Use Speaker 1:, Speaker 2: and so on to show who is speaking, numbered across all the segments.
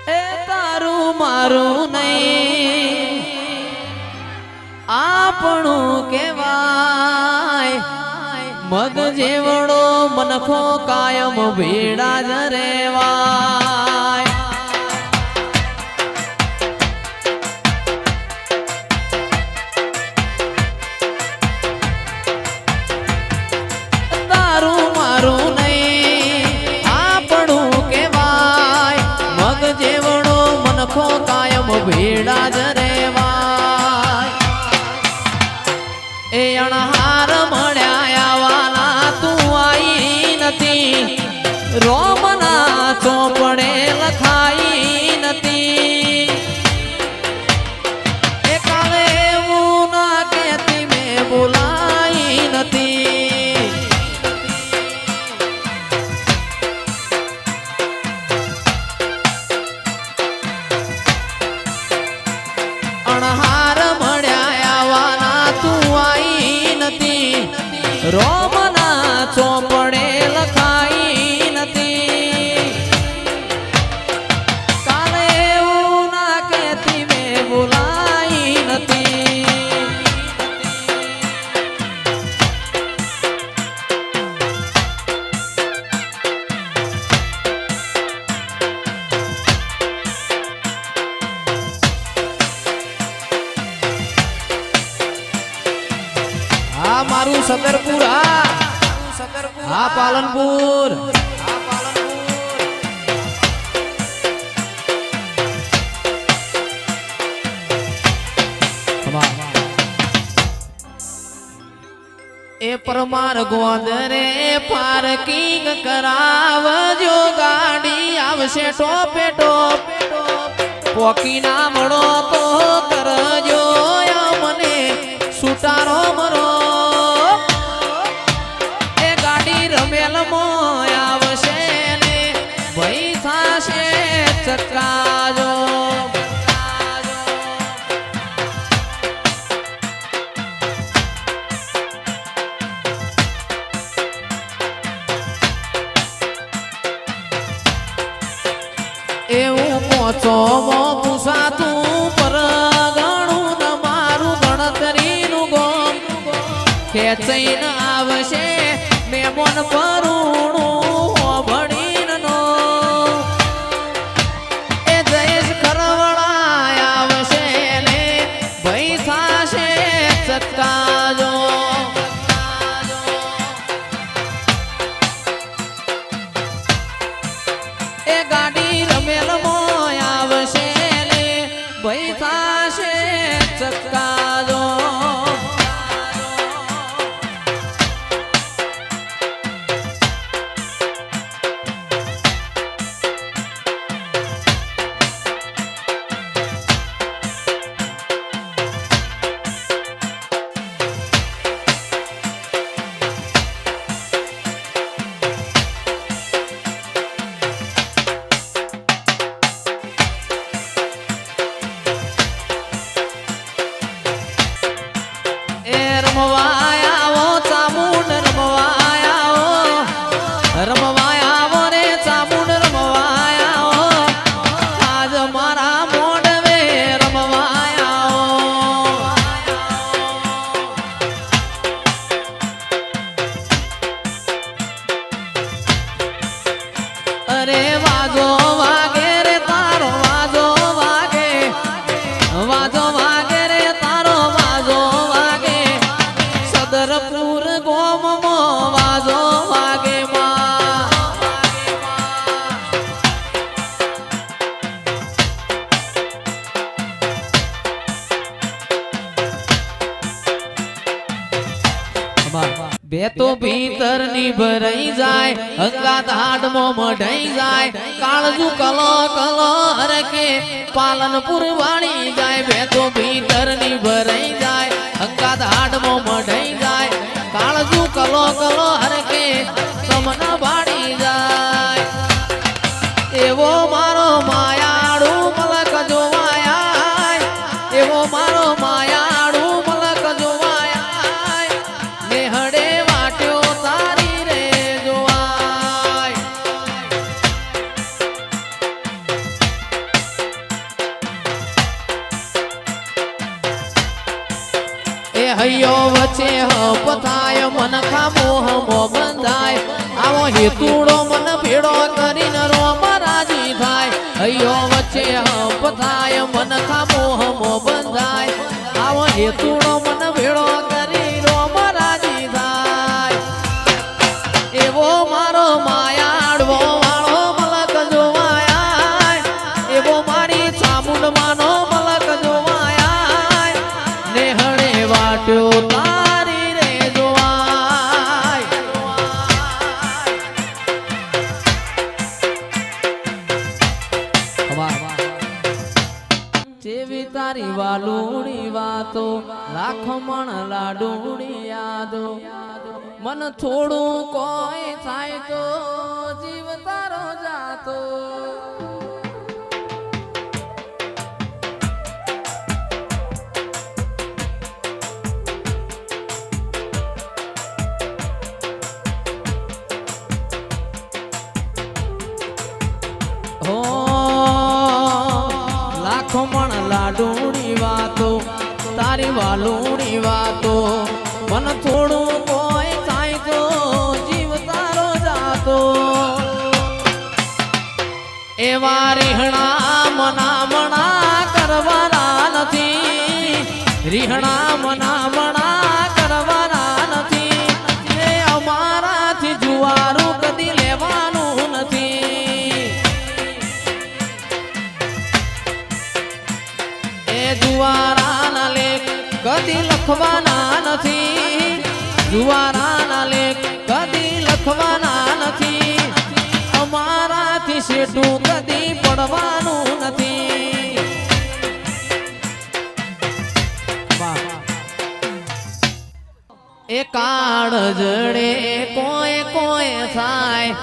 Speaker 1: એ તારું મારું નહીં આપણું કેવાય મગ જેવડો મનખો કાયમ ભેડા જ રેવાય તારું મારું નહીં આપણું કેવાય મગ જેવડો મનખો કાયમ ભેડા જ રેવાય એ અણહાર મળ્યા વાલા તું આઈ નથી રોમના ચોપડે લખાઈ નથી એ કાલે એવું ના કહેતી મેં બોલાઈ નથી અણહાર મળ્યા વાલા તું આઈ નથી રોમના ચોપડે લખાઈ નથી કાલે એવું ના કહેતી મેં બોલાઈ નથી હા મારું સદરપુર હા પાલનપુર એ પરમાર ગોંદરે પાર્કિંગ કરાવજો ગાડી આવશે ટોપે ટોપ પોકી ના મળો તો કરજો મને સુટારો મરો એ ગાડી રમેલ મોય આવશે ને ભઈ થાશે ચકાજો એવું પોચો મો પૂછાતું પર ગણું તમારું ગણતરીનું ગોમ ખેંચઈને આવશે મેમોન પરુણું ભણીનો એ જયેશ ખરવડાય આવશે ને ભઈ થાશે ચકાજો એ ગાડી રમેલ મોય આવશે ને ભઈ થાશે ચકાજો અરે વાજો વાગે રે તારો વાજો વાગે વાજો વાગે રે તારો વાજો વાગે સદરપુર ગોમમો વાજો વાગે બે તો ભીતર ની ભરાઈ જાય અંગાત હાડમો મઢાઈ જાય કાળજુ કલો કલો હરકે પાલનપુર વાળી જાય બે તો ભીતર ની ભરાઈ જાય અંગાત હાડમો મઢાઈ જાય કાળજુ કલો કલો હરકે તમને વાળી જાય એવો મારો માયાળુ મલક જોવાય એવો મારો માયાળુ મલક જોવાય નેહડે વાટ્યો તારી રે જોવાય હૈયો વચ્ચે હપતાય મન ખામોહ મો બંધાય આવો હેતુડો મન ભેડો કરીને રોમ રાજી થાય હૈયો વચ્ચે હપતાય મન ખામોહ મો બંધાય આવો હેતુડો મન ભેડો કરી રોમ રાજી થાય એવો મારો માયાડવો વાળો મલક જોવાય એવો મારી ચામુંડ માનો મલક જોવાય નેહળે વાટ્યો તારી રે જોવાય જેવી તારી વાલુડી વાતો લાખમણ લાડુડી યાદો મન થોડું કોઈ થાય તો જીવ તારો જાતો હો લાખો મણ લાડુડી વાતો તારી વાલુડી વાતો મન થોડું કોઈ થાય તો જીવ તારો જાતો એવા રીહણા મનામણા કરવાના નથી રીહણા મનામણા કરવાના નથી એ અમારાથી જુવારું કદી લેવાનું નથી એ જુવારાના લેખ કદી લખવાના નથી જુવારાના લેખ કદી લખવાના નથી અમારાથી શેઠું કદી પડવાનું નથી એ કાળ જડે કોઈ કોઈ થાય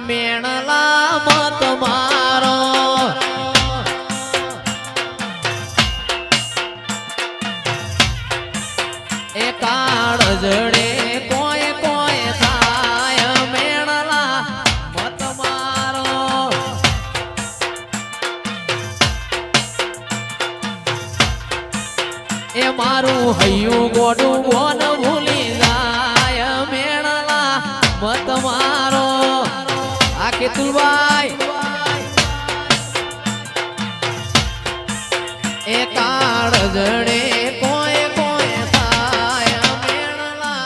Speaker 1: મેણલા મત મારો એ કાળ જડે કોઈ કોઈ થાય મેણલા મત મારો એ મારું હૈયું ગોડું બોન ભૂલી જાય મેણલા મત મારો આ કેતુલભાઈ એ કાળ જડે કોઈ કોઈ થાય મેણલા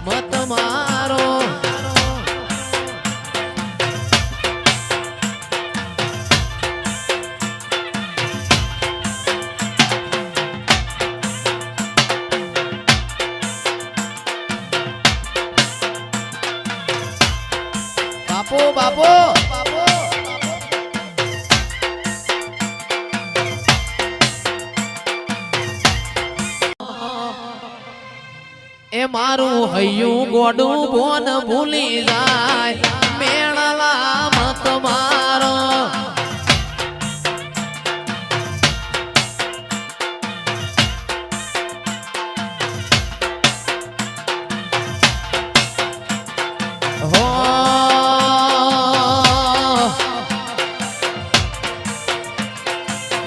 Speaker 1: મત મારો બાપો બાપો એ મારું હૈયું ગોડું બોન ભૂલી જાય મેણલા મત મારો હો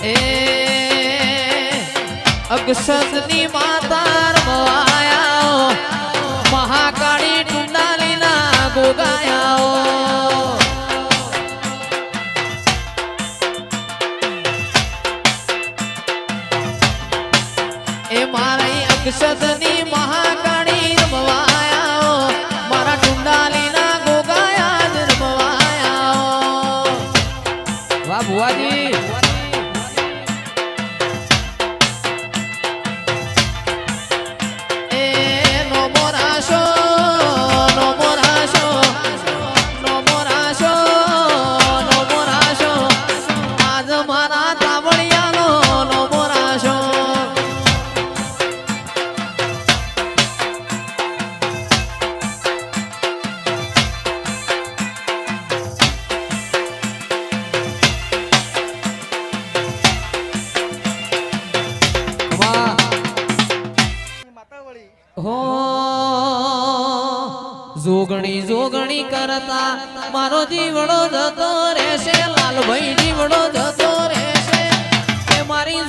Speaker 1: એ અગસદની માતા રમવાયા મહાકાળી ટુંડાલીના ગોગાયા એ મારી અગસદની મહાકાળી રમવાયા મારા ટુંડાલીના ગોગાયા જ રમવાયા વાહ ભુવાજી હો જોગણી જોગણી કરતા મારો જીવડો જતો રહેશે લાલભાઈ જીવડો જતો રહેશે એ મારી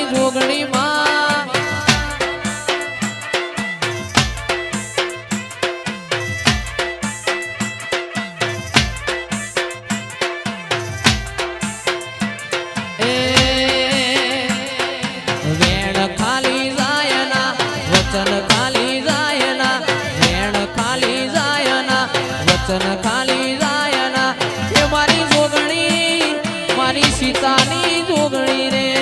Speaker 1: જોગણી માં મારી સીતાની જોગણી રે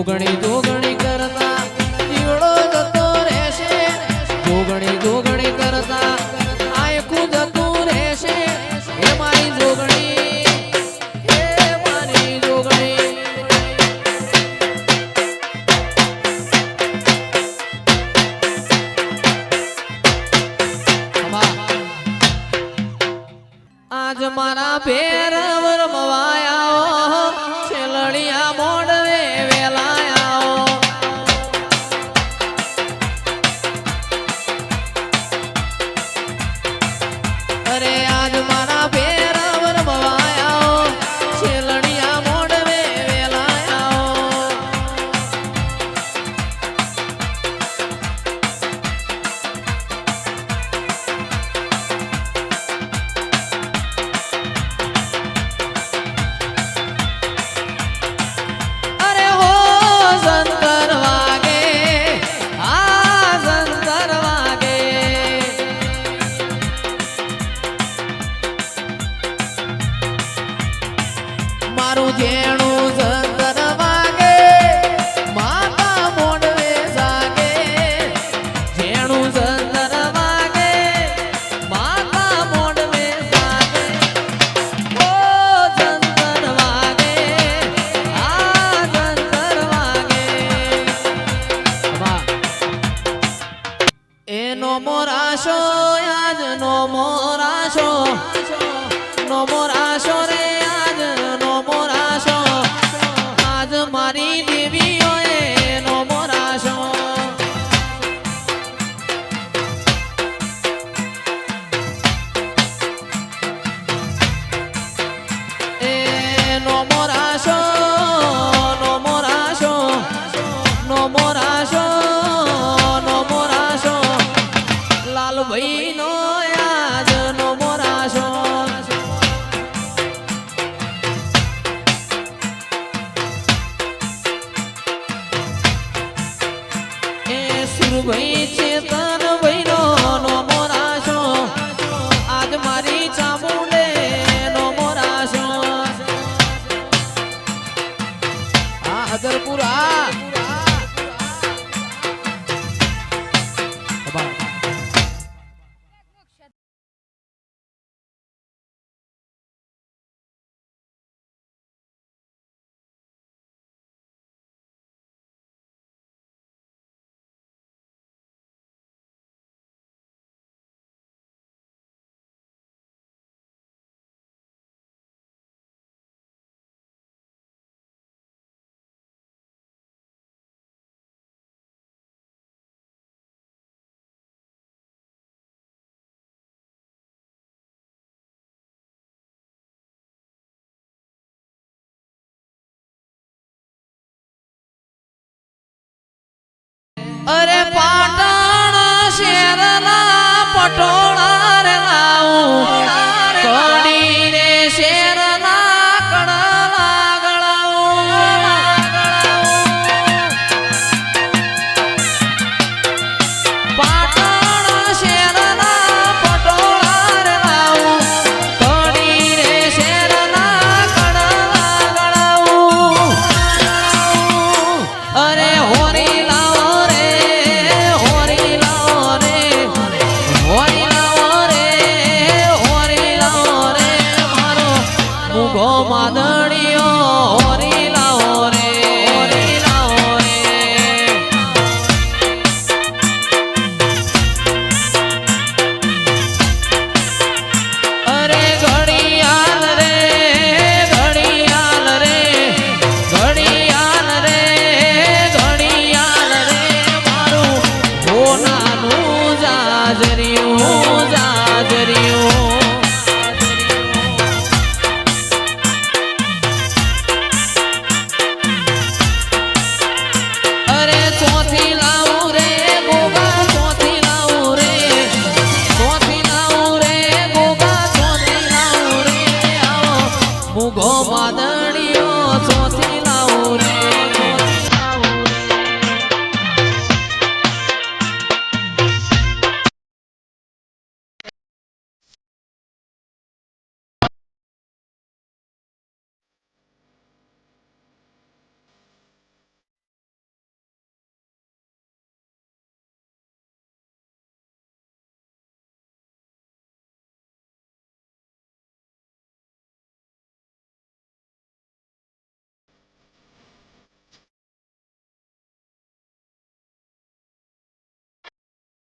Speaker 1: જોગણી જોગણી કરતા જીવડો જતો રહેશે જોગણી જોગણી કરતા આયખું જતું રહેશે હે મારી જોગણી હે મારી જોગણી આજ મારા ભેર વરમવાયા છેલડિયા મોડવે અરે આજ મારા ભેરવર ભવાયા છેલડિયા મોડવે વેલાયા અરે હો શંકર વાગે આ શંકર વાગે મારું જેણું શંકર વાગે માતા મોડવે જાગે જેણું શંકર વાગે માતા મોડવે જાગે ઓ શંકર વાગે આ શંકર વાગે એનો મોરાશો આજ નો મોરાશો નો મોરાશો રે મારી દેવીઓ એનો મોરાશો એનો મોરાશો નો મોરાશો નો મોરાશો નો મોરાશો લાલભાઈ નો આજ નો મોરાશો ભાઈ ચેતન ભાઈનો નો મોરાશો આજ મારી ચામુંડે નો મોરાશો આ હદરપુરા અરે પાટણ શેરના પટોળા રે લાવું કડીને શેરના કડલા ગળાવું પાટણ શેરના પટોળા રે લાવું કડીને શેરના કડલા ગળાવું અરે હોરી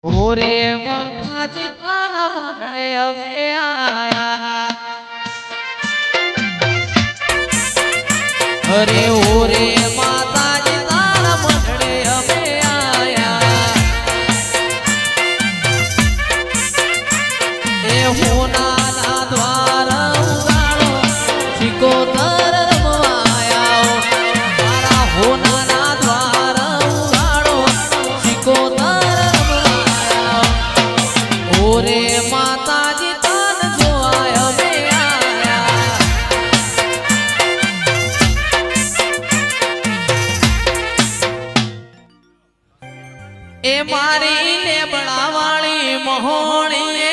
Speaker 1: ઓરે માતાજી તારે હવે આયા અરે ઓરે માતાજી તારા મંડળે અમે આયા એ હોનાના દ્વાર ઉગાડો સિકોતર રમવાયા મારા હોનાના દ્વાર ઉગાડો સિકોતર રમવાયા ઓરે માતાજી તાન જોવાય અમે આયા એ મારી લેબડાવાળી મહોણીએ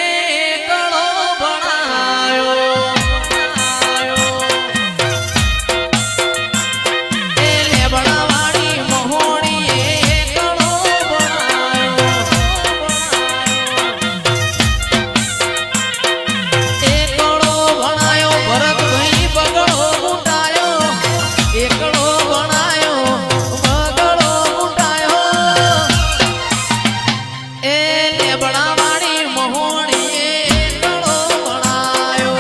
Speaker 1: કળો ભણાયો એ લેબડાવાળી મહોણીએ કળો ભણાયો એ કળો ભણાયો ભરતભાઈ બગડો મૂટાયો એકડો ભણાયો બગડો મૂટાયો એ લેબડાવાળી મહોણીએ કળો ભણાયો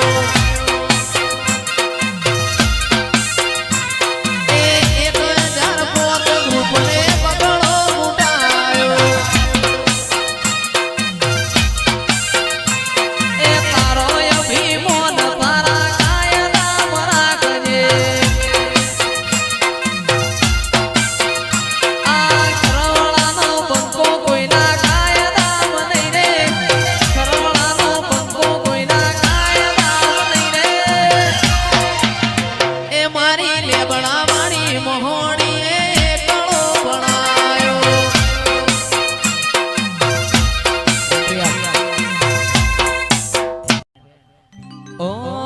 Speaker 1: એ 1000 પોત ગ્રુપને બગડો મૂટાયો એ તારો અભિમાન તારા કાયદા રાખજે આ કરવળાનો બંકો કોઈના કાયદામાં નહીં રે કરવળાનો બંકો કોઈના કાયદામાં નહીં રે એ મારી લેબડાવાળી મહોણીએ કળો ભણાયો ઓ